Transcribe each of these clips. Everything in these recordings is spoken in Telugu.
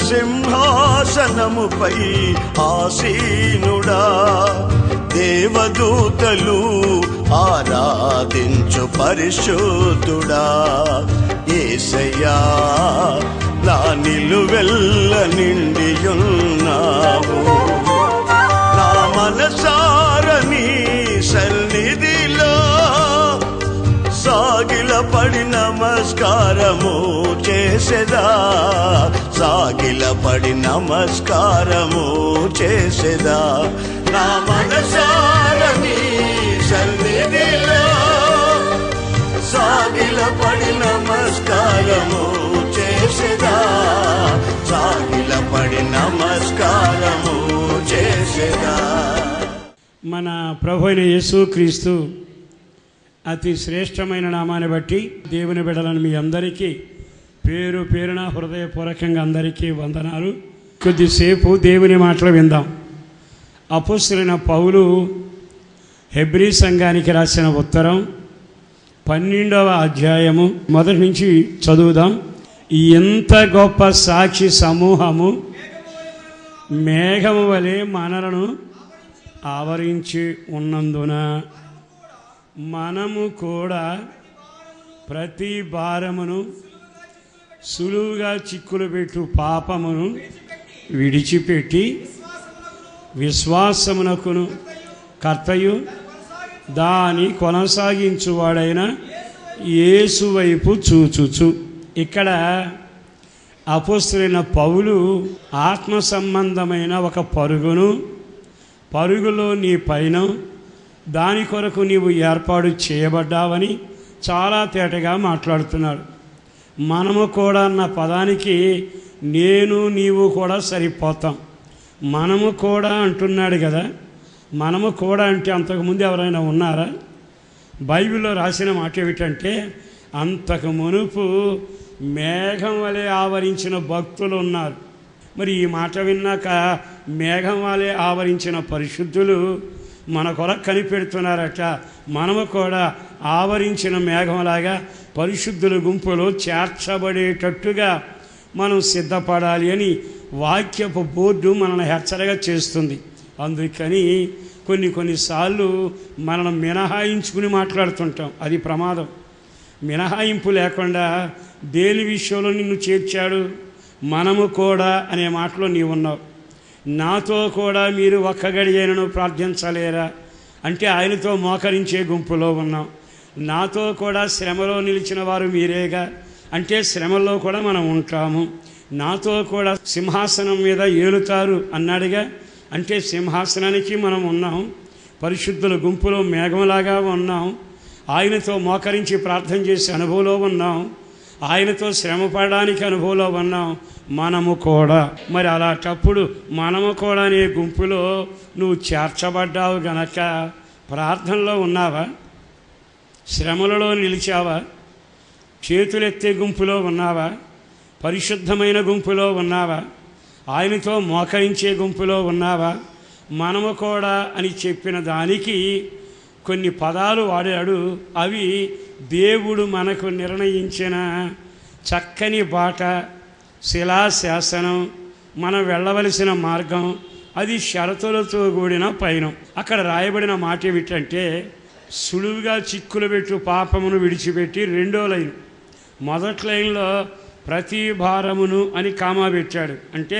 సింహాసనముపై ఆసీనుడా, దేవదూతలు ఆరాధించు పరిశుద్ధుడా. యేసయ్యా నా నిలువెల్ల నిండియున్నావు, నా మనసారని సన్నిధిలో సాగిలపడి నమస్కారము చేసేదా, సాగిలపడి నమస్కారము చేసేదా. నా మనసారని సన్నిధిలో సాగిలపడి నమస్కారము చేసేదా, సాగిలపడి నమస్కారము చేసేదా. మన ప్రభు అయిన యేసుక్రీస్తు అతి శ్రేష్టమైన నామాన్ని బట్టి దేవుని బిడ్డలను మీ అందరికీ పేరు పేరున హృదయపూర్వకంగా అందరికీ వందనాలు. కొద్దిసేపు దేవుని మాటలు విందాం. అపోస్తలుడైన పౌలు హెబ్రీ సంఘానికి రాసిన ఉత్తరం 12వ అధ్యాయము మొదటి నుంచి చదువుదాం. ఎంత గొప్ప సాక్షి సమూహము మేఘము వలె మనలను ఆవరించి ఉన్నందున మనము కూడా ప్రతి భారమును సులువుగా చిక్కులు పెట్టు పాపమును విడిచిపెట్టి విశ్వాసమునకును కర్తయు దాని కొనసాగించువాడైన యేసు వైపు చూచుచు. ఇక్కడ అపోస్తలుడైన పౌలు ఆత్మ సంబంధమైన ఒక పరుగులో నీ పైన దాని కొరకు నీవు ఏర్పాటు చేయబడ్డావని చాలా తేటగా మాట్లాడుతున్నాడు. మనము కూడా అన్న పదానికి నేను నీవు కూడా సరిపోతాం. మనము కూడా అంటున్నాడు కదా. మనము కూడా అంటే అంతకుముందు ఎవరైనా ఉన్నారా? బైబిల్లో రాసిన మాట ఏమిటంటే, అంతకు మునుపు మేఘం వలె ఆవరించిన భక్తులు ఉన్నారు. మరి ఈ మాట విన్నాక మేఘం వలె ఆవరించిన పరిశుద్ధులు మన కొరకు కనిపెడుతున్నారట. మనము కూడా ఆవరించిన మేఘంలాగా పరిశుద్ధుల గుంపులో చేర్చబడేటట్టుగా మనం సిద్ధపడాలి అని వాక్యపు బోర్డు మనల్ని హెచ్చరిక చేస్తుంది. అందుకని కొన్నిసార్లు మనం మినహాయించుకుని మాట్లాడుతుంటాం. అది ప్రమాదం. మినహాయింపు లేకుండా దేని విషయంలో నిన్ను చేర్చాడు? మనము కూడా అనే మాటలో నీవు ఉన్నావు. నాతో కూడా మీరు ఒక్క గడియైనను ప్రార్థించలేరా అంటే ఆయనతో మోకరించే గుంపులో ఉన్నాం. నాతో కూడా శ్రమలో నిలిచిన వారు మీరేగా అంటే శ్రమల్లో కూడా మనం ఉంటాము. నాతో కూడా సింహాసనం మీద ఏలుతారు అన్నాడుగా అంటే సింహాసనానికి మనం ఉన్నాం. పరిశుద్ధుల గుంపులో మేఘంలాగా ఉన్నాం. ఆయనతో మోకరించి ప్రార్థన చేసే అనుభవంలో ఉన్నాం. ఆయనతో శ్రమ పడడానికి అనుభవంలో ఉన్నాం. మనము కూడా మరి అలాంటప్పుడు మనము కూడా అనే గుంపులో నువ్వు చేర్చబడ్డావు గనక ప్రార్థనలో ఉన్నావా? శ్రమలలో నిలిచావా? చేతులెత్తే గుంపులో ఉన్నావా? పరిశుద్ధమైన గుంపులో ఉన్నావా? ఆయనతో మోకరించే గుంపులో ఉన్నావా? మనము కూడా అని చెప్పిన దానికి కొన్ని పదాలు వాడాడు. అవి దేవుడు మనకు నిర్ణయించిన చక్కని బాట, శిలాశాసనం, మనం వెళ్ళవలసిన మార్గం. అది షరతులతో కూడిన పయనం. అక్కడ రాయబడిన మాట ఏమిటంటే, సులువుగా చిక్కులు పెట్టు పాపమును విడిచిపెట్టి. రెండో లైన్, మొదటి లైన్లో ప్రతి భారమును అని కామా పెట్టాడు. అంటే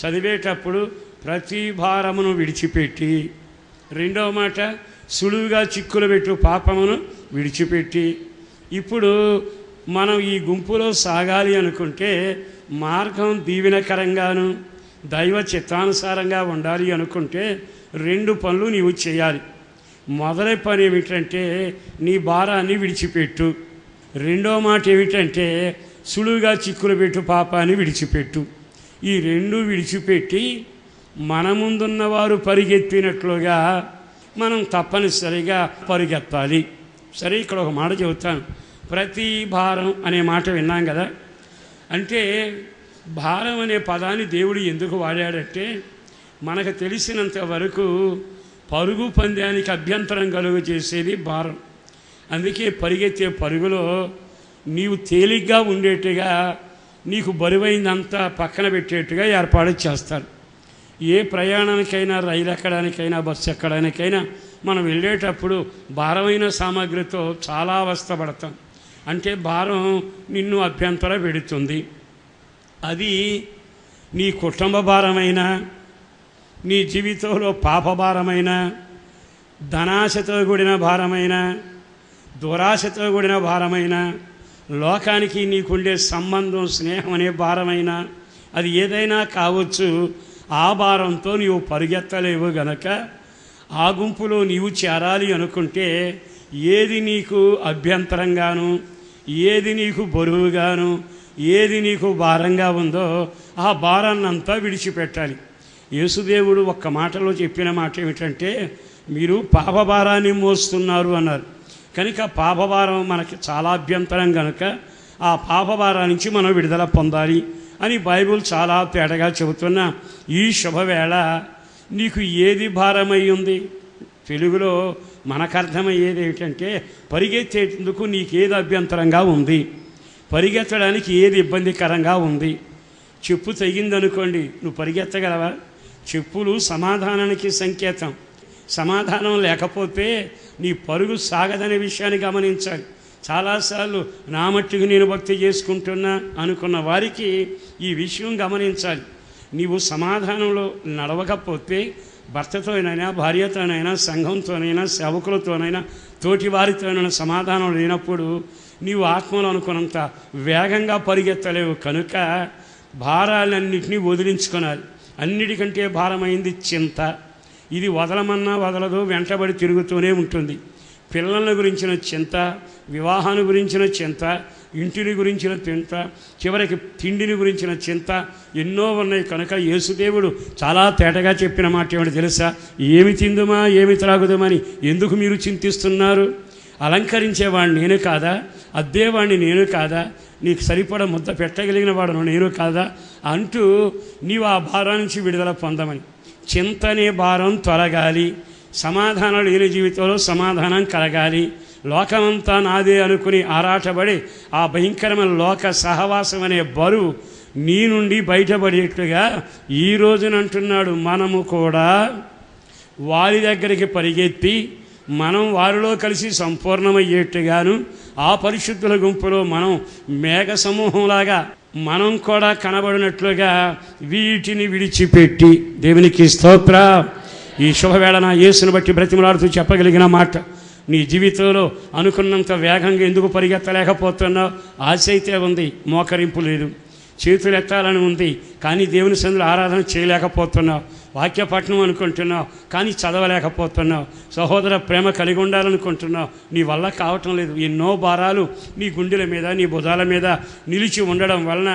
చదివేటప్పుడు ప్రతి భారమును విడిచిపెట్టి. రెండవ మాట సులువుగా చిక్కులు పెట్టు పాపమును విడిచిపెట్టి. ఇప్పుడు మనం ఈ గుంపులో సాగాలి అనుకుంటే మార్గం దీవెనకరంగాను దైవ చిత్తానుసారంగా ఉండాలి అనుకుంటే 2 పనులు నీవు చేయాలి. మొదటి పని ఏమిటంటే నీ భారాన్ని విడిచిపెట్టు. రెండో మాట ఏమిటంటే సులువుగా చిక్కులు పెట్టు పాపాన్ని విడిచిపెట్టు. ఈ 2 విడిచిపెట్టి మన ముందున్న వారు పరిగెత్తినట్లుగా మనం తప్పనిసరిగా పరిగెత్తాలి. సరే, ఇక్కడ ఒక మాట చెబుతాను. ప్రతి భారం అనే మాట విన్నాం కదా. అంటే భారం అనే పదాన్ని దేవుడు ఎందుకు వాడాడంటే, మనకు తెలిసినంత వరకు పరుగు పందానికి అభ్యంతరం కలుగు చేసేది భారం. అందుకే పరిగెత్తే పరుగులో నీవు తేలిగ్గా ఉండేట్టుగా నీకు బరువైందంతా పక్కన పెట్టేట్టుగా ఏర్పాటు చేస్తారు. ఏ ప్రయాణానికైనా, రైలు ఎక్కడానికైనా, బస్సు ఎక్కడానికైనా మనం వెళ్ళేటప్పుడు భారమైన సామాగ్రితో చాలా అవస్థపడతాం. అంటే భారం నిన్ను అభ్యంతర పెడుతుంది. అది నీ కుటుంబ భారమైన, నీ జీవితంలో పాప భారమైన, ధనాశతో కూడిన భారమైన, దురాశతో కూడిన భారమైన, లోకానికి నీకుండే సంబంధం, స్నేహం అనే భారమైన, అది ఏదైనా కావచ్చు. ఆ భారంతో నీవు పరిగెత్తలేవు గనక ఆ గుంపులో నీవు చేరాలి అనుకుంటే ఏది నీకు అభ్యంతరంగాను, ఏది నీకు బరువుగాను, ఏది నీకు భారంగా ఉందో ఆ భారాన్నంతా విడిచిపెట్టాలి. యేసుదేవుడు ఒక్క మాటలో చెప్పిన మాట ఏమిటంటే, మీరు పాపభారాన్ని మోస్తున్నారు అన్నారు. కనుక పాపభారం మనకి చాలా అభ్యంతరం కనుక ఆ పాపభారం నుంచి మనం విడుదల పొందాలి అని బైబిల్ చాలా తేటగా చెబుతున్న ఈ శుభవేళ నీకు ఏది భారమై ఉంది? తెలుగులో మనకు అర్థమయ్యేది ఏమిటంటే, పరిగెత్తేందుకు నీకేది అభ్యంతరంగా ఉంది, పరిగెత్తడానికి ఏది ఇబ్బందికరంగా ఉంది. చెప్పు తెగిందనుకోండి, నువ్వు పరిగెత్తగలవా? చెప్పులు సమాధానానికి సంకేతం. సమాధానం లేకపోతే నీ పరుగు సాగదనే విషయాన్ని గమనించాలి. చాలాసార్లు నా మట్టుకు నేను భక్తి చేసుకుంటున్నా అనుకున్న వారికి ఈ విషయం గమనించాలి. నీవు సమాధానంలో నడవకపోతే భర్తతోనైనా, భార్యతోనైనా, సంఘంతోనైనా, సేవకులతోనైనా, తోటి వారితోనైనా సమాధానం లేనప్పుడు నీవు ఆత్మలో అనుకున్నంత వేగంగా పరిగెత్తలేవు. కనుక భారాలన్నింటినీ వదిలించుకోవాలి. అన్నిటికంటే భారమైంది చింత. ఇది వదలమన్నా వదలదు, వెంటబడి తిరుగుతూనే ఉంటుంది. పిల్లల గురించిన చింత, వివాహాన్ని గురించిన చింత, ఇంటిని గురించిన చింత, చివరికి తిండిని గురించిన చింత ఎన్నో ఉన్నాయి. కనుక యేసుదేవుడు చాలా తేటగా చెప్పిన మాట ఏమిటి తెలుసా? ఏమి తిందుమా, ఏమి త్రాగుదామని ఎందుకు మీరు చింతిస్తున్నారు? అలంకరించేవాడిని నేను కాదా? అద్దేవాడిని నేను కాదా? నీకు సరిపడ ముద్ద పెట్టగలిగిన వాడును నేను కాదా అంటూ నీవు ఆ భారం నుంచి విడుదల పొందమని. చింతనే భారం తొలగాలి. సమాధానం లేని జీవితంలో సమాధానం కలగాలి. లోకమంతా నాదే అనుకుని ఆరాటపడి ఆ భయంకరమైన లోక సహవాసం అనే బరువు నీ నుండి బయటపడేట్లుగా ఈ రోజునంటున్నాడు, మనము కూడా వారి దగ్గరికి పరిగెత్తి మనం వారిలో కలిసి సంపూర్ణమయ్యేట్టుగాను ఆ పరిశుద్ధుల గుంపులో మనం మేఘ సమూహంలాగా మనం కూడా కనబడినట్లుగా వీటిని విడిచిపెట్టి, దేవునికి స్తోత్ర. ఈ శుభవేళ నా యేసును బట్టి బ్రతిమలాడుతూ చెప్పగలిగిన మాట, నీ జీవితంలో అనుకున్నంత వేగంగా ఎందుకు పరిగెత్తలేకపోతున్నావు? ఆశ అయితే ఉంది, మోకరింపు లేదు. చేతులు ఎత్తాలని ఉంది, కానీ దేవుని సన్నిధిలో ఆరాధన చేయలేకపోతున్నావు. వాక్యపట్నం అనుకుంటున్నావు, కానీ చదవలేకపోతున్నావు. సహోదర ప్రేమ కలిగి ఉండాలనుకుంటున్నావు, నీ వల్ల కావటం లేదు. ఎన్నో భారాలు నీ గుండెల మీద, నీ భుజాల మీద నిలిచి ఉండడం వలన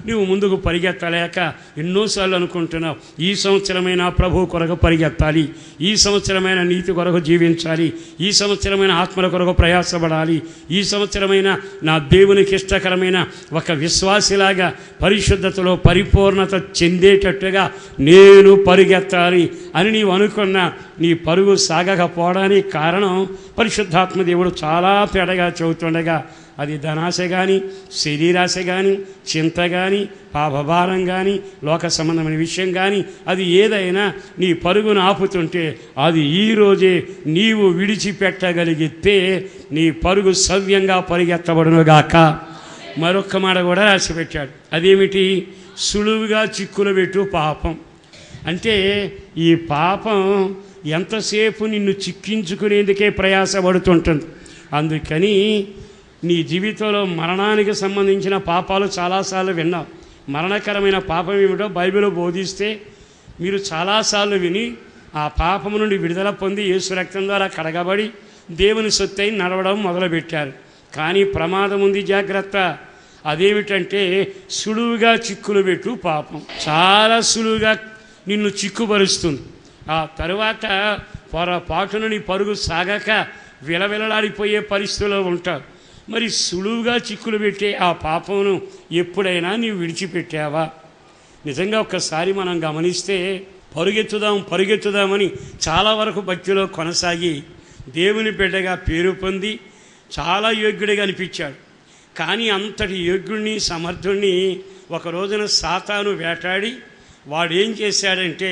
నువ్వు ముందుకు పరిగెత్తలేక ఎన్నోసార్లు అనుకుంటున్నావు, ఈ సంవత్సరమైన ప్రభు కొరకు పరిగెత్తాలి, ఈ సంవత్సరమైన నీతి కొరకు జీవించాలి, ఈ సంవత్సరమైన ఆత్మల కొరకు ప్రయాసపడాలి, ఈ సంవత్సరమైన నా దేవునికి ఇష్టకరమైన ఒక విశ్వాసిలాగా పరిశుద్ధతలో పరిపూర్ణత చెందేటట్టుగా నేను పరిగెత్తాలి అని నీవు అనుకున్న నీ పరుగు సాగకపోవడానికి కారణం పరిశుద్ధాత్మ దేవుడు చాలా తేటగా చెబుతుండగా, అది ధనాశ కానీ, శరీరాశ కానీ, చింత కానీ, పాపభారం కానీ, లోక సంబంధమైన విషయం కానీ, అది ఏదైనా నీ పరుగును ఆపుతుంటే అది ఈరోజే నీవు విడిచిపెట్టగలిగితే నీ పరుగు సవ్యంగా పరిగెత్తబడునుగాక. మరొక్క మాట కూడా రాసిపెట్టాడు. అదేమిటి? సులువుగా చిక్కులు పెట్టు పాపం. అంటే ఈ పాపం ఎంతసేపు నిన్ను చిక్కించుకునేందుకే ప్రయాసపడుతుంటుంది. అందుకని నీ జీవితంలో మరణానికి సంబంధించిన పాపాలు చాలాసార్లు విన్నావు. మరణకరమైన పాపం ఏమిటో బైబిల్ బోధిస్తే మీరు చాలాసార్లు విని ఆ పాపము నుండి విడుదల పొంది యేసు రక్తం ద్వారా కడగబడి దేవుని సొత్తై నడవడం మొదలుపెట్టారు. కానీ ప్రమాదం ఉంది, జాగ్రత్త. అదేమిటంటే సులువుగా చిక్కులు పెట్టు పాపం. చాలా సులువుగా నిన్ను చిక్కుపరుస్తుంది. ఆ తరువాత పొరపాటున నీ పరుగు సాగక విలవిలలాడిపోయే పరిస్థితిలో ఉంటావు. మరి సులువుగా చిక్కులు పెట్టే ఆ పాపమును ఎప్పుడైనా నీవు విడిచిపెట్టావా? నిజంగా ఒక్కసారి మనం గమనిస్తే పరుగెత్తుదామని చాలా వరకు భక్తిలో కొనసాగి దేవుని బిడ్డగా పేరు పొంది చాలా యోగ్యుడిగా అనిపించాడు. కానీ అంతటి యోగ్యుడిని, సమర్థుడిని ఒక రోజున సాతాను వేటాడి వాడు ఏం చేశాడంటే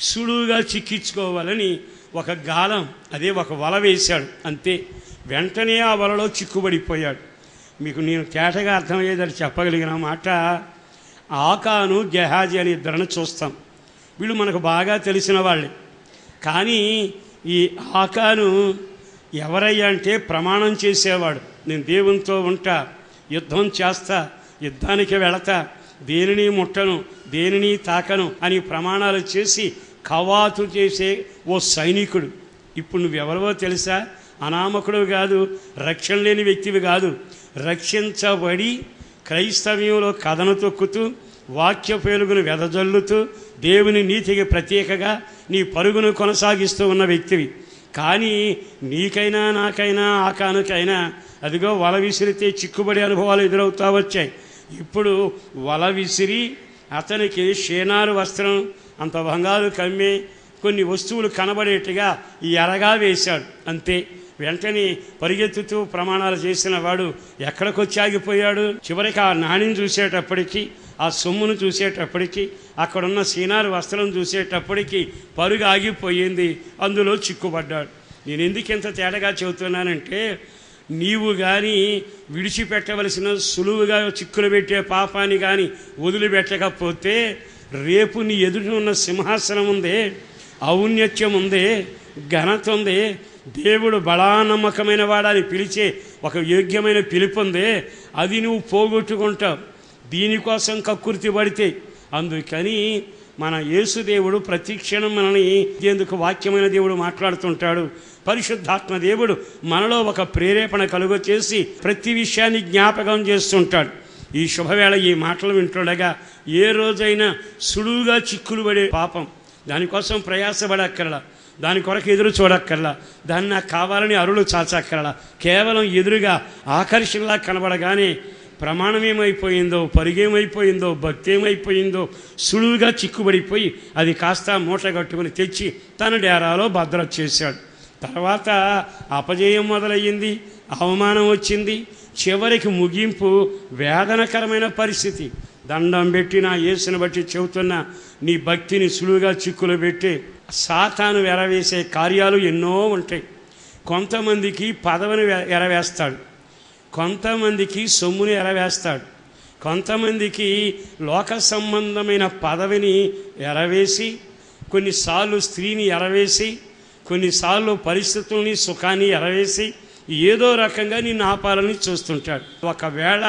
సులువుగా చిక్కించుకోవాలని ఒక గాలం, అదే ఒక వల వేశాడు. అంతే, వెంటనే ఆ వలలో చిక్కుబడిపోయాడు. మీకు నేను తేటగా అర్థమయ్యేదని చెప్పగలిగిన మాట, ఆకాను గెహాజీ అని ఇద్దరిని చూస్తాం. వీళ్ళు మనకు బాగా తెలిసిన వాళ్ళే. కానీ ఈ ఆకాను ఎవరయ్యా అంటే ప్రమాణం చేసేవాడు. నేను దేవునితో ఉంటా, యుద్ధం చేస్తా, యుద్ధానికి వెళతా, దేనిని ముట్టను, దేనిని తాకను అని ప్రమాణాలు చేసి కవాతు చేసే ఓ సైనికుడు. ఇప్పుడు నువ్వెవరవో తెలుసా? అనామకుడు కాదు, రక్షణ లేని వ్యక్తివి కాదు. రక్షించబడి క్రైస్తవ్యంలో కథను తొక్కుతూ, వాక్య పేలుగును వెదజల్లుతూ, దేవుని నీతికి ప్రత్యేకగా నీ పరుగును కొనసాగిస్తూ ఉన్న వ్యక్తివి. కానీ నీకైనా నాకైనా ఆకానుకైనా అదిగో వల విసిరితే చిక్కుబడి అనుభవాలు ఎదురవుతా వచ్చాయి. ఇప్పుడు వల విసిరి అతనికి షేనారు వస్త్రం, అంత బంగారు కమ్మి, కొన్ని వస్తువులు కనబడేట్టుగా ఎరగా వేశాడు. అంతే, వెంటనే పరిగెత్తుతూ ప్రమాణాలు చేసిన వాడు ఎక్కడికొచ్చి ఆగిపోయాడు? చివరికి ఆ నాణ్యం చూసేటప్పటికీ, ఆ సొమ్మును చూసేటప్పటికీ, అక్కడున్న సీనారు వస్త్రం చూసేటప్పటికీ పరుగు ఆగిపోయింది. అందులో చిక్కుబడ్డాడు. నేను ఎందుకు ఇంత తేటగా చెబుతున్నానంటే, నీవు కానీ విడిచిపెట్టవలసిన సులువుగా చిక్కులు పెట్టే పాపాన్ని కానీ వదిలిపెట్టకపోతే రేపు నీ ఎదుట ఉన్న సింహాసనం ఉందే, ఔన్నత్యం ఉందే, ఘనత ఉందే, దేవుడు బలా నమ్మకమైన వాడని పిలిచే ఒక యోగ్యమైన పిలుపు ఉందే, అది నువ్వు పోగొట్టుకుంటావు దీనికోసం కక్కుర్తి పడితే. అందుకని మన యేసుదేవుడు ప్రతి క్షణం మనని ఎందుకు వాక్యమైన దేవుడు మాట్లాడుతుంటాడు. పరిశుద్ధాత్మ దేవుడు మనలో ఒక ప్రేరేపణ కలుగ చేసి ప్రతి విషయాన్ని జ్ఞాపకం చేస్తుంటాడు. ఈ శుభవేళ ఈ మాటలు వింటుండగా ఏ రోజైనా సులువుగా చిక్కులు పడే పాపం, దానికోసం ప్రయాసపడక్కర్లా, దాని కొరకు ఎదురు చూడక్కర్లా, దాన్ని నాకు కావాలని అరులు చాచక్కర్లా. కేవలం ఎదురుగా ఆకర్షణలా కనబడగానే ప్రమాణం ఏమైపోయిందో, పరిగేమైపోయిందో, భక్తి ఏమైపోయిందో సులువుగా చిక్కుబడిపోయి అది కాస్త మూట కట్టుకుని తెచ్చి తన డేరాలో భద్రత చేశాడు. తర్వాత అపజయం మొదలయ్యింది, అవమానం వచ్చింది, చివరికి ముగింపు వేదనకరమైన పరిస్థితి. దండం పెట్టి నా యేసుని బట్టి చెబుతున్నా, నీ భక్తిని సులువుగా చిక్కులు పెట్టి సాతాను ఎరవేసే కార్యాలు ఎన్నో ఉంటాయి. కొంతమందికి పదవిని ఎరవేస్తాడు, కొంతమందికి సొమ్ముని ఎరవేస్తాడు, కొంతమందికి లోక సంబంధమైన పదవిని ఎరవేసి, కొన్నిసార్లు స్త్రీని ఎరవేసి, కొన్నిసార్లు పరిస్థితుల్ని సుఖాన్ని ఎరవేసి ఏదో రకంగా నిన్ను ఆపాలని చూస్తుంటాడు. ఒకవేళ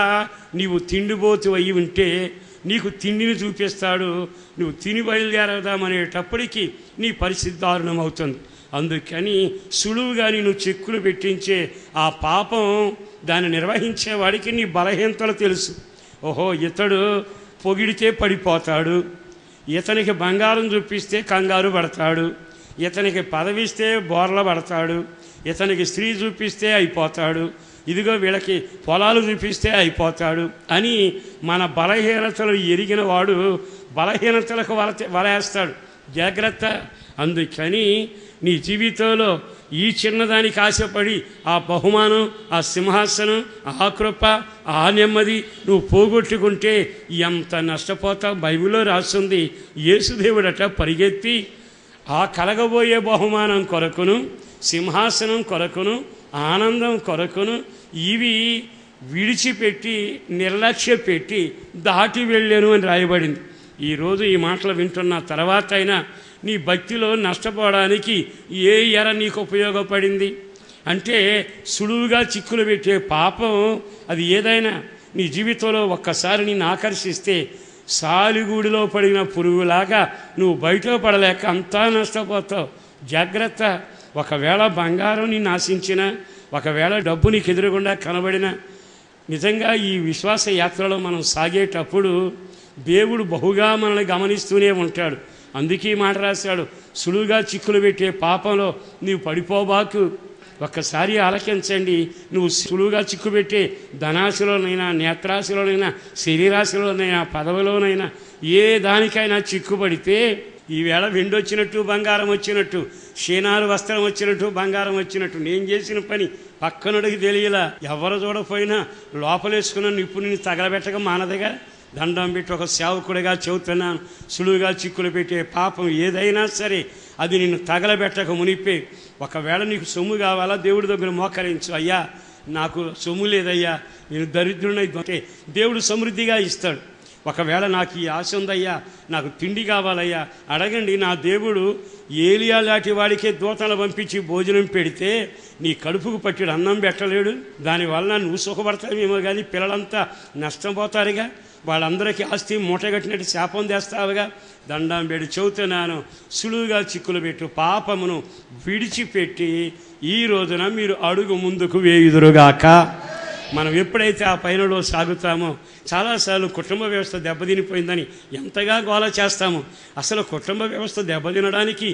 నీవు తిండిపోతు అయి ఉంటే నీకు తిండిని చూపిస్తాడు, నువ్వు తిని బయలుదేరదామనేటప్పటికీ నీ పరిస్థితి దారుణం అవుతుంది. అందుకని సులువుగా నేను చెక్కులు పెట్టించే ఆ పాపం, దాన్ని నిర్వహించేవాడికి నీ బలహీనతలు తెలుసు. ఓహో, ఇతడు పొగిడితే పడిపోతాడు, ఇతనికి బంగారం చూపిస్తే కంగారు పడతాడు, ఇతనికి పదవిస్తే బోర్ల పడతాడు, ఇతనికి స్త్రీ చూపిస్తే అయిపోతాడు, ఇదిగో వీళ్ళకి పొలాలు చూపిస్తే అయిపోతాడు అని మన బలహీనతలు ఎరిగిన వాడు బలహీనతలకు వలేస్తాడు. జాగ్రత్త. అందుకని నీ జీవితంలో ఈ చిన్నదానికి ఆశపడి ఆ బహుమానం, ఆ సింహాసనం, ఆ కృప, ఆ నెమ్మది నువ్వు పోగొట్టుకుంటే ఎంత నష్టపోతావు. బైబిల్లో రాస్తుంది, యేసుదేవుడట పరిగెత్తి ఆ కలగబోయే బహుమానం కొరకును, సింహాసనం కొరకును, ఆనందం కొరకును ఇవి విడిచిపెట్టి నిర్లక్ష్య పెట్టి దాటి వెళ్ళాను అని రాయబడింది. ఈరోజు ఈ మాటలు వింటున్న తర్వాత అయినా నీ భక్తిలో నష్టపోవడానికి ఏ ఎర నీకు ఉపయోగపడింది అంటే, సులువుగా చిక్కులు పెట్టే పాపం అది ఏదైనా నీ జీవితంలో ఒక్కసారి నిన్ను ఆకర్షిస్తే సాలిగూడిలో పడిన పురుగులాగా నువ్వు బయట పడలేక అంతా నష్టపోతావు. జాగ్రత్త. ఒకవేళ బంగారం నిన్ను ఆశించినా, ఒకవేళ డబ్బు నీకు ఎదురుగుండా కనబడినా, నిజంగా ఈ విశ్వాస యాత్రలో మనం సాగేటప్పుడు దేవుడు బహుగా మనల్ని గమనిస్తూనే ఉంటాడు. అందుకే మాట రాశాడు, సులువుగా చిక్కులు పెట్టే పాపంలో నీవు పడిపోబాకు. ఒక్కసారి ఆలకించండి. నువ్వు సులువుగా చిక్కుపెట్టే ధనాశలోనైనా, నేత్రాశలోనైనా, శరీరాశలోనైనా, పదవిలోనైనా ఏ దానికైనా చిక్కుపడితే ఈవేళ వెండి వచ్చినట్టు, బంగారం వచ్చినట్టు, షేనారు వస్త్రం వచ్చినట్టు, బంగారం వచ్చినట్టు నేను చేసిన పని పక్కనుడికి తెలియలా. ఎవరు చూడకపోయినా లోపలేసుకున్న నిప్పుని తగలబెట్టక మానదుగా. దండం పెట్టి ఒక సేవకుడిగా చెబుతున్నాను, సులువుగా చిక్కులు పెట్టే పాపం ఏదైనా సరే అది నిన్ను తగలబెట్టక మునిపే. ఒకవేళ నీకు సొమ్ము కావాలా, దేవుడి దగ్గర మోకరించు. అయ్యా నాకు సొమ్ము లేదయ్యా, నేను దరిద్రునైతే దేవుడు సమృద్ధిగా ఇస్తాడు. ఒకవేళ నాకు ఈ ఆశ ఉందయ్యా, నాకు తిండి కావాలయ్యా, అడగండి. నా దేవుడు ఏలియా లాంటి వాడికే దూతలు పంపించి భోజనం పెడితే నీ కడుపుకు పట్టిడు అన్నం పెట్టలేడు? దానివల్ల నువ్వు సుఖపడతావేమో కానీ పిల్లలంతా నష్టపోతారుగా, వాళ్ళందరికీ ఆస్తి మూటగట్టినట్టు శాపం చేస్తావుగా. దండం పెడి చెబుతున్నాను, సులువుగా చిక్కులు పెట్టు పాపమును విడిచిపెట్టి ఈ రోజున మీరు అడుగు ముందుకు వేయుదురుగాక. మనం ఎప్పుడైతే ఆ పైనలో సాగుతామో, చాలాసార్లు కుటుంబ వ్యవస్థ దెబ్బతినిపోయిందని ఎంతగా గోల చేస్తామో. అసలు కుటుంబ వ్యవస్థ దెబ్బతినడానికి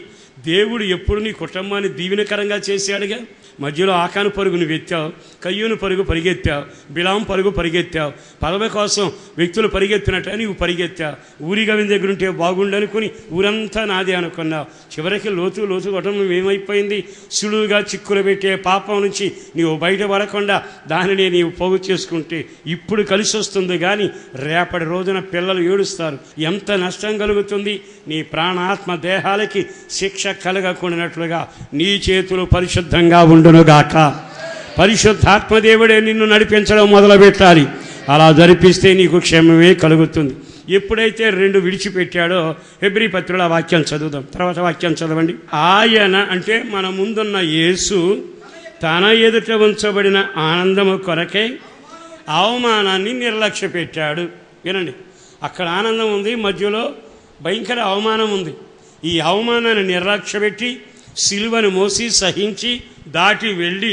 దేవుడు ఎప్పుడు నీ కుటుంబాన్ని దీవెనకరంగా చేశాడుగా. మధ్యలో ఆకాను పరుగు నువ్వు ఎత్తావు, కయ్యూను పరుగు పరిగెత్తావు, బిలాం పరుగు పరిగెత్తావు, పదవి కోసం వ్యక్తులు పరిగెత్తినట్టు నీవు పరిగెత్తావు. ఊరి గవిని దగ్గర ఉంటే బాగుండనుకుని ఊరంతా నాదే అనుకున్నావు. చివరికి లోతు కుటుంబం ఏమైపోయింది? సులువుగా చిక్కులు పెట్టే పాపం నుంచి నీవు బయటపడకుండా దానిని నీవు పోగు చేసుకుంటే ఇప్పుడు కలిసి వస్తుంది కానీ రేపటి రోజున పిల్లలు ఏడుస్తారు. ఎంత నష్టం కలుగుతుంది? నీ ప్రాణాత్మ దేహాలకి శిక్ష కలగకుండానట్లుగా నీ చేతులు పరిశుద్ధంగా ఉండునుగాక. పరిశుద్ధాత్మదేవుడే నిన్ను నడిపించడం మొదలుపెట్టాలి. అలా జరిపిస్తే నీకు క్షేమమే కలుగుతుంది. ఎప్పుడైతే 2 విడిచిపెట్టాడో హెబ్రీ పత్రికలో వాక్యం చదువుదాం. తర్వాత వాక్యం చదవండి. ఆయన అంటే మన ముందున్న యేసు తన ఎదుట ఉంచబడిన ఆనందము కొరకై అవమానాన్ని నిర్లక్ష్య పెట్టాడు. వినండి, అక్కడ ఆనందం ఉంది, మధ్యలో భయంకర అవమానం ఉంది. ఈ అవమానాన్ని నిర్లక్ష్య పెట్టి సిలువను మోసి సహించి దాటి వెళ్ళి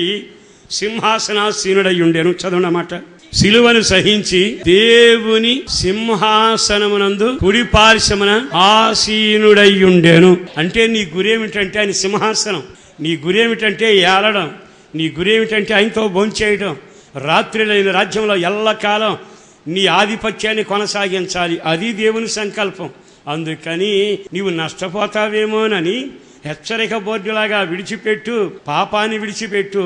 సింహాసనాసీనుడై ఉండెను. చదవనమాట. సిలువను సహించి దేవుని సింహాసనమునందు కుడి పార్శ్వమున ఆసీనుడై ఉండెను. అంటే నీ గురేమిటంటే ఆయన సింహాసనం, నీ గురేమిటంటే ఏలడం, నీ గురేమిటంటే ఆయనతో భోంచేయడం, రాత్రిలైన రాజ్యంలో ఎల్లకాలం నీ ఆధిపత్యాన్ని కొనసాగించాలి. అది దేవుని సంకల్పం. అందుకని నీవు నష్టపోతావేమోనని హెచ్చరిక బోర్డులాగా విడిచిపెట్టు, పాపాన్ని విడిచిపెట్టు,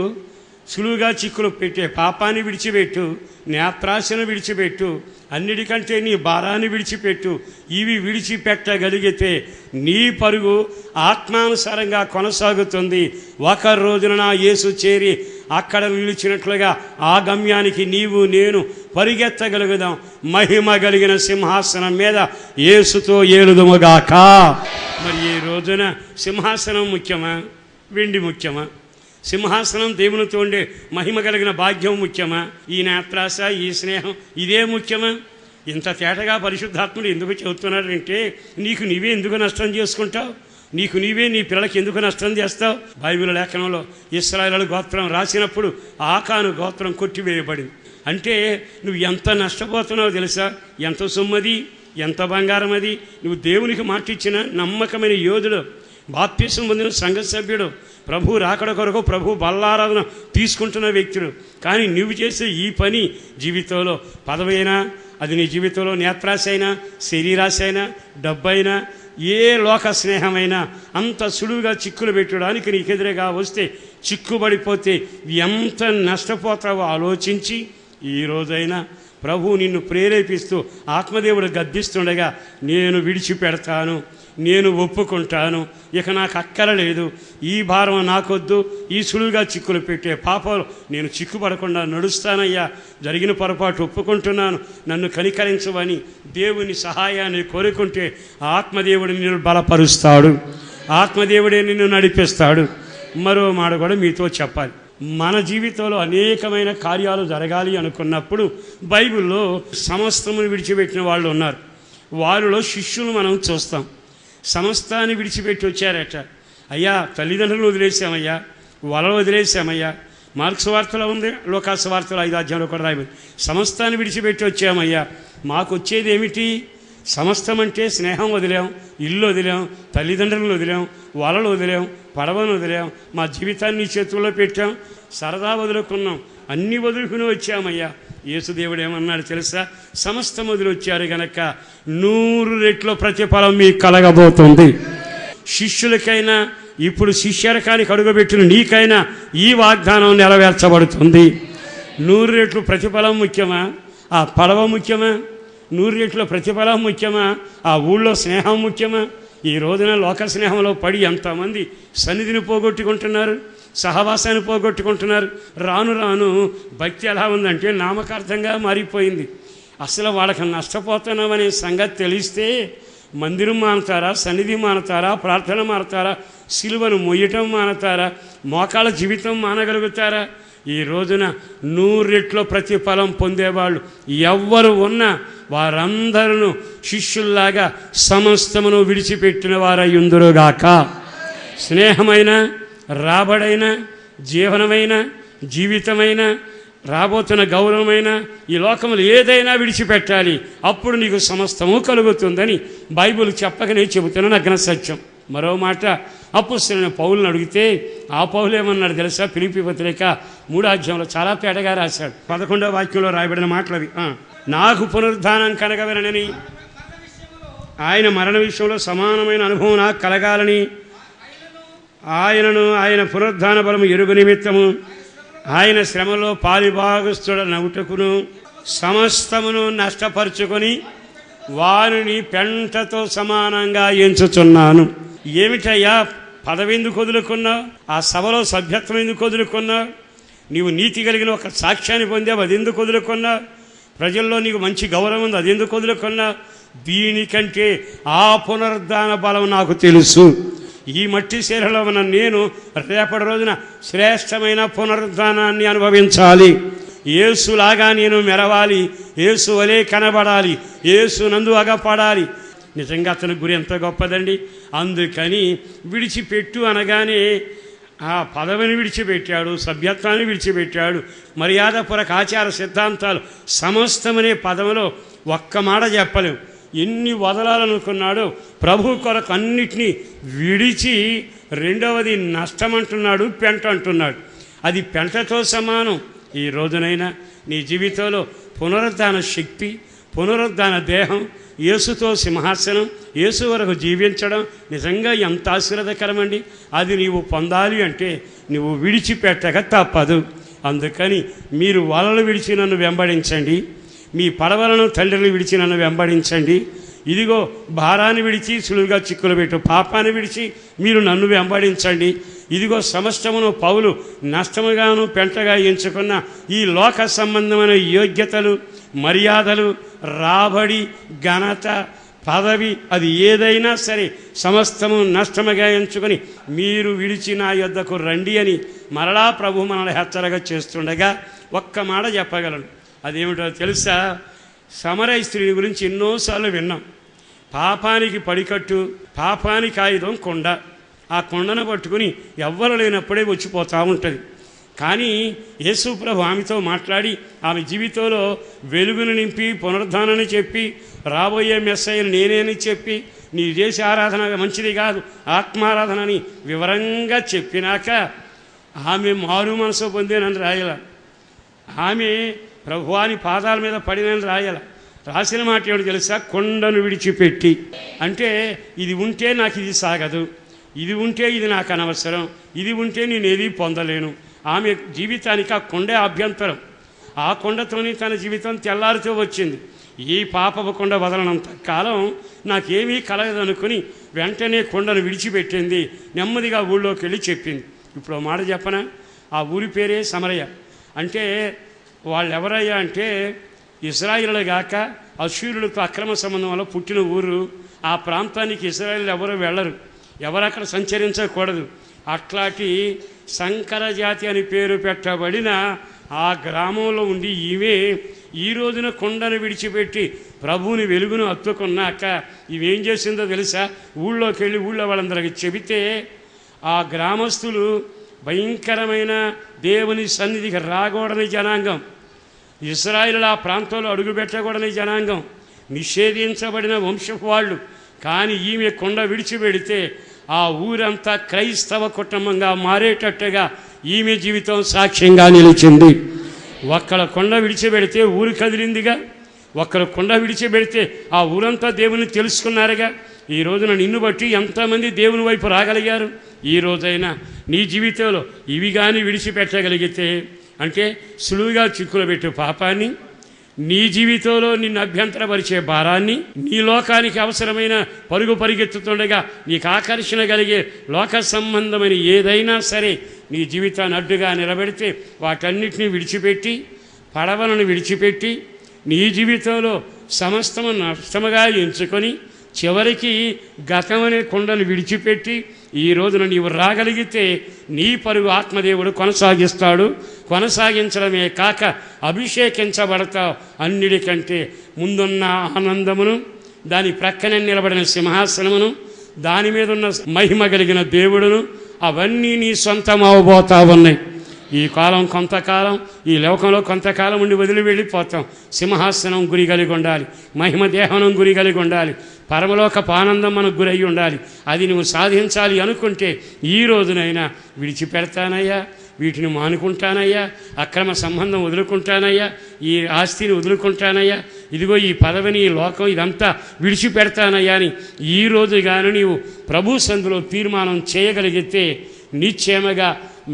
సులువుగా చిక్కులు పెట్టే పాపాన్ని విడిచిపెట్టు, నేత్రాశను విడిచిపెట్టు, అన్నిటికంటే నీ భారాన్ని విడిచిపెట్టు. ఇవి విడిచిపెట్టగలిగితే నీ పరుగు ఆత్మానుసారంగా కొనసాగుతుంది. ఒక రోజున నా యేసు చేరి అక్కడ నిలిచినట్లుగా ఆ గమ్యానికి నీవు నేను పరిగెత్తగలుగుదాం. మహిమ కలిగిన సింహాసనం మీద యేసుతో ఏలుదుముగాక. మరి ఈ రోజున సింహాసనం ముఖ్యమా, వెండి ముఖ్యమా? సింహాసనం దేవునితో ఉండే మహిమ కలిగిన భాగ్యం ముఖ్యమా? ఈ నేత్రాశ, ఈ స్నేహం ఇదే ముఖ్యమా? ఇంత తేటగా పరిశుద్ధాత్ముడు ఎందుకు చెబుతున్నాడంటే నీకు నీవే ఎందుకు నష్టం చేసుకుంటావు, నీకు నీవే నీ పిల్లలకి ఎందుకు నష్టం చేస్తావు? బైబిల్ లేఖనంలో ఇశ్రాయేలు గోత్రం రాసినప్పుడు ఆకాను గోత్రం కొట్టివేయబడింది. అంటే నువ్వు ఎంత నష్టపోతున్నావో తెలుసా? ఎంత సొమ్మది, ఎంత బంగారం అది. నువ్వు దేవునికి మాటిచ్చిన నమ్మకమైన యోధుడు, బాప్తిసం పొందిన సంఘ సభ్యుడు, ప్రభు రాకడ కొరకు ప్రభు బల్లారాధన తీసుకుంటున్న వ్యక్తుడు. కానీ నువ్వు చేసే ఈ పని జీవితంలో పదవి అయినా, అది నీ జీవితంలో నేత్రాశ అయినా, శరీరాశ అయినా, డబ్బైనా, ఏ లోక స్నేహమైనా అంత సులువుగా చిక్కులు పెట్టడానికి నీకు ఎదురుగా వస్తే, చిక్కుబడిపోతే ఎంత నష్టపోతావో ఆలోచించి ఈ రోజైనా ప్రభు నిన్ను ప్రేరేపిస్తూ ఆత్మదేవుడు గద్దిస్తుండగా నేను విడిచిపెడతాను, నేను ఒప్పుకుంటాను, ఇక నాకు అక్కరలేదు, ఈ భారం నాకొద్దు, ఈ సులువుగా చిక్కులు పెట్టే పాపాలు నేను చిక్కుపడకుండా నడుస్తానయ్యా, జరిగిన పొరపాటు ఒప్పుకుంటున్నాను, నన్ను కనికరించవని దేవుని సహాయాన్ని కోరుకుంటే ఆత్మదేవుడు నిన్ను బలపరుస్తాడు, ఆత్మదేవుడే నిన్ను నడిపిస్తాడు. మరో మాట కూడా మీతో చెప్పాలి. మన జీవితంలో అనేకమైన కార్యాలు జరగాలి అనుకున్నప్పుడు బైబిల్లో సమస్తమును విడిచిపెట్టిన వాళ్ళు ఉన్నారు. వారిలో శిష్యులు మనం చూస్తాం. సమస్తాన్ని విడిచిపెట్టి వచ్చారట. అయ్యా తల్లిదండ్రులను వదిలేసామయ్యా, వలలు వదిలేసామయ్యా. మార్క్స్ వార్తలో ఉంది, లోకాస్ వార్తలో 5వ అధ్యాయంలో కూడా రాయబడింది. సమస్తాన్ని విడిచిపెట్టి వచ్చామయ్యా, మాకు వచ్చేది ఏమిటి? సమస్తం అంటే స్నేహం వదిలాం, ఇల్లు వదిలాం, తల్లిదండ్రులను వదిలాం, వలలు వదిలాం, పడవను వదిలాం, మా జీవితాన్ని చేతుల్లో పెట్టాం, సరదా వదులుకున్నాం, అన్నీ వదులుకుని వచ్చామయ్యా. యేసుదేవుడు ఏమన్నాడు తెలుసా? సమస్తం వదిలి వచ్చారు గనక 100 రెట్ల ప్రతిఫలం మీకు కలగబోతుంది. శిష్యులకైనా, ఇప్పుడు శిష్యరకానికి అడుగుపెట్టిన నీకైనా ఈ వాగ్దానం నెరవేర్చబడుతుంది. 100 రెట్లు ప్రతిఫలం ముఖ్యమా? ఆ పడవ ముఖ్యమా? 100 రెట్ల ప్రతిఫలం ముఖ్యమా? ఆ ఊళ్ళో స్నేహం ముఖ్యమా? ఈ రోజున లోక స్నేహంలో పడి ఎంతమంది సన్నిధిని పోగొట్టుకుంటున్నారు, సహవాసాన్ని పోగొట్టుకుంటున్నారు. రాను రాను భక్తి ఎలా ఉందంటే నామకార్థంగా మారిపోయింది. అసలు వాళ్ళకి నష్టపోతున్నామనే సంగతి తెలిస్తే మందిరం మానుతారా, సన్నిధి మానుతారా, ప్రార్థన మానుతారా, సిలువను మొయ్యటం మానుతారా, మోకాళ్ళ జీవితం మానగలుగుతారా? ఈ రోజున 100 రెట్ల ప్రతిఫలం పొందేవాళ్ళు ఎవ్వరు ఉన్నా వారందరూ శిష్యుల్లాగా సమస్తమును విడిచిపెట్టిన వారయ్యుందురుగాక. స్నేహమైన, రాబడైన, జీవనమైన, జీవితమైన, రాబోతున్న గౌరవమైన ఈ లోకములు ఏదైనా విడిచిపెట్టాలి, అప్పుడు నీకు సమస్తము కలుగుతుందని బైబిల్ చెప్పకనే చెబుతున్న నగ్న సత్యం. మరో మాట అపొస్తలుడైన పౌలుని అడిగితే ఆ పౌలు ఏమన్నాడు తెలుసా? ఫిలిప్పీ పత్రిక 3వ అధ్యాయంలో చాలా తేటగా రాశాడు. 11వ వాక్యంలో రాయబడిన మాటలు అవి. నాకు పునరుద్ధానం కలగవలనని, ఆయన మరణ విషయంలో సమానమైన అనుభవం నాకు కలగాలని, ఆయనను ఆయన పునరుద్ధాన బలము ఎరుగు నిమిత్తము ఆయన శ్రమలో పాలిభాగస్తుడ నవ్వుటకును సమస్తమును నష్టపరుచుకొని వారిని పెంటతో సమానంగా ఎంచుచున్నాను. ఏమిటయ్యా పదవి ఎందుకు వదులుకున్నావు? ఆ సభలో సభ్యత్వం ఎందుకు వదులుకున్నావు? నీవు నీతి కలిగిన ఒక సాక్ష్యాన్ని పొందావు, అది ఎందుకు వదులుకున్నావు? ప్రజల్లో నీకు మంచి గౌరవం ఉంది, అది ఎందుకు వదులుకున్నావు? దీనికంటే ఆ పునరుద్ధాన బలం నాకు తెలుసు. ఈ మట్టి శరీరంలో ఉన్న నేను రేపటి రోజున శ్రేష్టమైన పునరుద్ధానాన్ని అనుభవించాలి. యేసులాగా నేను మెరవాలి, యేసు వలె కనబడాలి, యేసు నందు అగపడాలి. నిజంగా అతని గురి ఎంత గొప్పదండి. అందుకని విడిచిపెట్టు అనగానే ఆ పదవిని విడిచిపెట్టాడు, సభ్యత్వాన్ని విడిచిపెట్టాడు, మర్యాదపూర్వక ఆచార సిద్ధాంతాలు సమస్తమనే పదవిలో ఒక్క మాట చెప్పలేం. ఎన్ని వదలాలనుకున్నాడో ప్రభు కొరకు అన్నిటినీ విడిచి రెండవది నష్టం అంటున్నాడు, పెంట అంటున్నాడు. అది పెంటతో సమానం. ఈ రోజునైనా నీ జీవితంలో పునరుద్ధాన శక్తి, పునరుద్ధాన దేహం, యేసుతో సింహాసనం, యేసు వరకు జీవించడం నిజంగా ఎంత ఆశీర్వాదకరమండి. అది నీవు పొందాలి అంటే నువ్వు విడిచిపెట్టక తప్పదు. అందుకని మీరు వలలు విడిచి నన్ను వెంబడించండి, మీ పడవలను తండ్రిని విడిచి నన్ను వెంబడించండి. ఇదిగో భారాన్ని విడిచి సులువుగా చిక్కులు పెట్టు, పాపాన్ని విడిచి మీరు నన్ను వెంబడించండి. ఇదిగో సమస్తమును పౌలు నష్టముగాను పెంటగా ఎంచుకున్న ఈ లోక సంబంధమైన యోగ్యతలు, మర్యాదలు, రాబడి, ఘనత, పదవి, అది ఏదైనా సరే సమస్తము నష్టముగా ఎంచుకొని మీరు విడిచి నా యొద్దకు రండి అని మరలా ప్రభు మనల్ని హెచ్చరిక చేస్తుండగా ఒక్క మాట చెప్పగలను. అదేమిటో తెలుసా? సమరయ స్త్రీని గురించి ఎన్నోసార్లు విన్నాం. పాపానికి పడికట్టు, పాపానికి ఆయుధం కొండ. ఆ కొండను పట్టుకుని ఎవ్వరు లేనప్పుడే వచ్చిపోతూ ఉంటుంది. కానీ యేసు ప్రభు ఆమెతో మాట్లాడి ఆమె జీవితంలో వెలుగును నింపి పునరుద్ధానాన్ని చెప్పి రాబోయే మెస్సయ్యను నేనేని చెప్పి నీ చేసే ఆరాధన మంచిది కాదు, ఆత్మారాధన అని వివరంగా చెప్పినాక ఆమె మారు మనసు పొందేనని రాయాల. ఆమె ప్రభువాని పాదాల మీద పడినని రాయాల. రాసిన మాట ఏమిటి తెలుసా? కొండను విడిచిపెట్టి. అంటే ఇది ఉంటే నాకు ఇది సాగదు, ఇది ఉంటే ఇది నాకు అనవసరం, ఇది ఉంటే నేను ఏది పొందలేను. ఆమె జీవితానికి ఆ కొండే అభ్యంతరం. ఆ కొండతోనే తన జీవితం తెల్లారితో వచ్చింది. ఈ పాపపు కొండ వదలనంత కాలం నాకేమీ కలగదనుకుని వెంటనే కొండను విడిచిపెట్టింది. నెమ్మదిగా ఊళ్ళోకి వెళ్ళి చెప్పింది. ఇప్పుడు మాట చెప్పనా? ఆ ఊరి పేరే సమరయ. అంటే వాళ్ళు ఎవరయ్యా అంటే ఇశ్రాయేలు గాక అశ్షూరులతో అక్రమ సంబంధం వల్ల పుట్టిన ఊరు. ఆ ప్రాంతానికి ఇశ్రాయేలు ఎవరు వెళ్ళరు, ఎవరు అక్కడ సంచరించకూడదు. అట్లాంటి సంకర జాతి అని పేరు పెట్టబడిన ఆ గ్రామంలో ఉండి ఈమె ఈ రోజున కొండను విడిచిపెట్టి ప్రభువుని వెలుగును హత్తుకున్నాక ఇవేం చేసిందో తెలుసా? ఊళ్ళోకి వెళ్ళి ఊళ్ళో వాళ్ళందరికీ చెబితే ఆ గ్రామస్తులు భయంకరమైన దేవుని సన్నిధికి రాకూడని జనాంగం, ఇశ్రాయేలు ఆ ప్రాంతంలో అడుగుపెట్టకూడని జనాంగం, నిషేధించబడిన వంశపు వాళ్ళు. కానీ ఈమె కొండ విడిచిపెడితే ఆ ఊరంతా క్రైస్తవ కుటుంబంగా మారేటట్టుగా ఈమె జీవితం సాక్ష్యంగా నిలిచింది. ఒక్కళ్ళ కొండ విడిచిపెడితే ఊరు కదిలిందిగా, ఒక్కళ్ళ కొండ విడిచిపెడితే ఆ ఊరంతా దేవుని తెలుసుకున్నారుగా. ఈ రోజున నిన్ను బట్టి ఎంతమంది దేవుని వైపు రాగలిగారు? ఈ రోజైనా నీ జీవితంలో ఇవి కానీ విడిచిపెట్టగలిగితే, అంటే సులువుగా చిక్కులు పెట్టు పాపాన్ని, నీ జీవితంలో నిన్ను అభ్యంతరపరిచే భారాన్ని, నీ లోకానికి అవసరమైన పరుగు పరిగెత్తుతుండగా నీకు ఆకర్షణ కలిగే లోక సంబంధమైన ఏదైనా సరే నీ జీవితాన్ని అడ్డుగా నిలబెడితే వాటన్నిటినీ విడిచిపెట్టి, పడవలను విడిచిపెట్టి, నీ జీవితంలో సమస్తము నష్టముగా ఎంచుకొని చివరికి గతమనే కొండను విడిచిపెట్టి ఈ రోజున నీవు రాగలిగితే నీ పరుగు ఆత్మదేవుడు కొనసాగిస్తాడు. కొనసాగించడమే కాక అభిషేకించబడతావు. అన్నిటికంటే ముందున్న ఆనందమును, దాని ప్రక్కనే నిలబడిన సింహాసనమును, దాని మీద ఉన్న మహిమ కలిగిన దేవుడును అవన్నీ నీ సొంతం అవబోతా ఉన్నాయి. ఈ కాలం కొంతకాలం, ఈ లోకంలో కొంతకాలం ఉండి వదిలి వెళ్ళిపోతాం. సింహాసనం గురి కలిగి ఉండాలి, మహిమ దేహనం గురి కలిగి ఉండాలి, పరమలోకపు ఆనందం మనకు గురై ఉండాలి. అది నువ్వు సాధించాలి అనుకుంటే ఈ రోజునైనా విడిచిపెడతానయ్యా, వీటిని మానుకుంటానయ్యా, అక్రమ సంబంధం వదులుకుంటానయ్యా, ఈ ఆస్తిని వదులుకుంటానయ్యా, ఇదిగో ఈ పదవిని, ఈ లోకం ఇదంతా విడిచిపెడతానయ్యా అని ఈ రోజు కానీ నీవు ప్రభు సందులో తీర్మానం చేయగలిగితే నిశ్చయముగా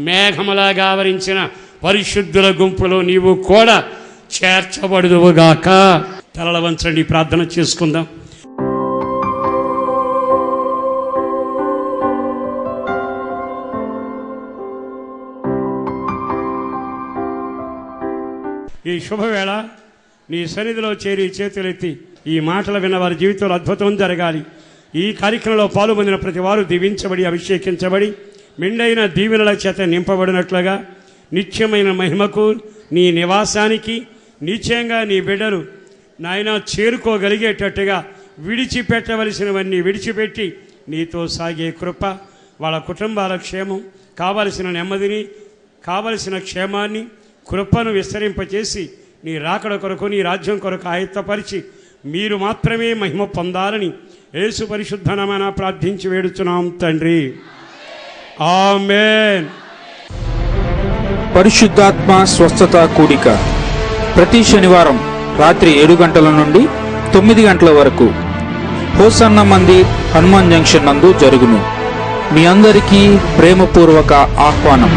మేఘములాగా ఆవరించిన పరిశుద్ధుల గుంపులో నీవు కూడా చేర్చబడుదువుగాక. తలల వంచండి, ప్రార్థన చేసుకుందాం. ఈ శుభవేళ నీ సన్నిధిలో చేరి చేతులెత్తి ఈ మాటలు విన్న వారి జీవితంలో అద్భుతం జరగాలి. ఈ కార్యక్రమంలో పాల్గొందిన ప్రతి వారు దీవించబడి, అభిషేకించబడి, మెండైన దీవెనల చేత నింపబడినట్లుగా నిత్యమైన మహిమకు, నీ నివాసానికి నిశ్చయంగా నీ బిడ్డలు నాయన చేరుకోగలిగేటట్టుగా విడిచిపెట్టవలసినవన్నీ విడిచిపెట్టి నీతో సాగే కృప, వాళ్ళ కుటుంబాల క్షేమం, కావలసిన నెమ్మదిని, కావలసిన క్షేమాన్ని, కృపను విస్తరింపచేసి నీ రాకడ కొరకు, నీ రాజ్యం కొరకు ఆయత్తపరిచి మీరు మాత్రమే మహిమ పొందాలని యేసు పరిశుద్ధ నామమున ప్రార్థించి వేడుచున్నాం తండ్రి. ఆమేన్. పరిశుద్ధాత్మ స్వస్థత కూడిక ప్రతి శనివారం రాత్రి 7 గంటల నుండి 9 గంటల వరకు హోసన్న మందిర్, హనుమాన్ జంక్షన్ నందు జరుగును. మీ అందరికీ ప్రేమపూర్వక ఆహ్వానం.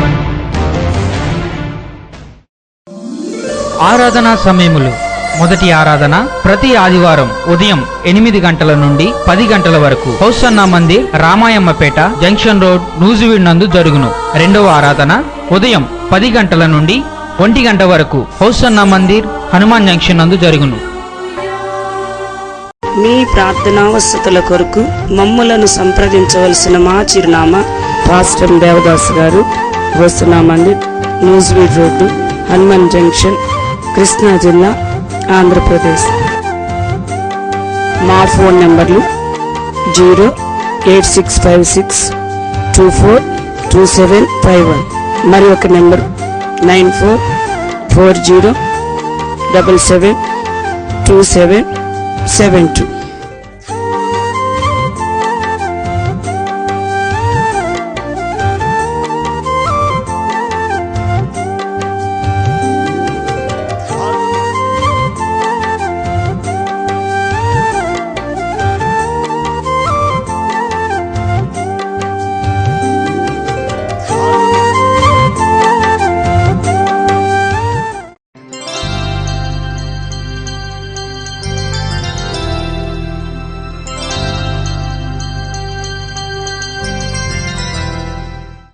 ఆరాధనా సమయములు. మొదటి ఆరాధన ప్రతి ఆదివారం ఉదయం 8 గంటల నుండి 10 గంటల వరకు హౌసన్న మందిర్, రామాయమ్మపేట జంక్షన్ రోడ్, నూజివీడ్ నందు జరుగును. రెండవ ఆరాధన ఉదయం 10 గంటల నుండి 1 గంట వరకు హౌసన్న మందిర్, హనుమాన్ జంక్షన్ నందు జరుగును. మీ ప్రార్థనావసతుల కొరకు మమ్ములను సంప్రదించవలసిన మా చిరునామా: పాస్టర్ దేవదాస్ గారు, హౌసన్న మందిర్, నూజివీడ్ రోడ్డు, హనుమాన్ జంక్షన్, కృష్ణా జిల్లా, ఆంధ్రప్రదేశ్. మా ఫోన్ నెంబర్లు 08656242751, మరి ఒక నెంబర్ 9440772772.